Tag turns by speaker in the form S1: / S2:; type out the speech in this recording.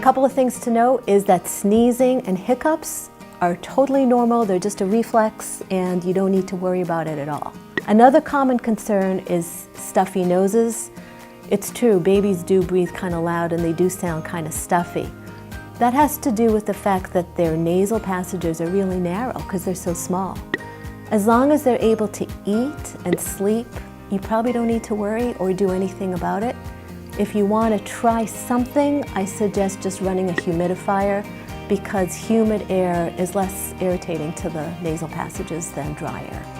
S1: couple of things to note is that sneezing and hiccups are totally normal. They're just a reflex and you don't need to worry about it at all. Another common concern is stuffy noses. It's true, babies do breathe kind of loud and they do sound kind of stuffy. That has to do with the fact that their nasal passages are really narrow because they're so small. As long as they're able to eat and sleep, you probably don't need to worry or do anything about it. If you want to try something, I suggest just running a humidifier because humid air is less irritating to the nasal passages than dry air.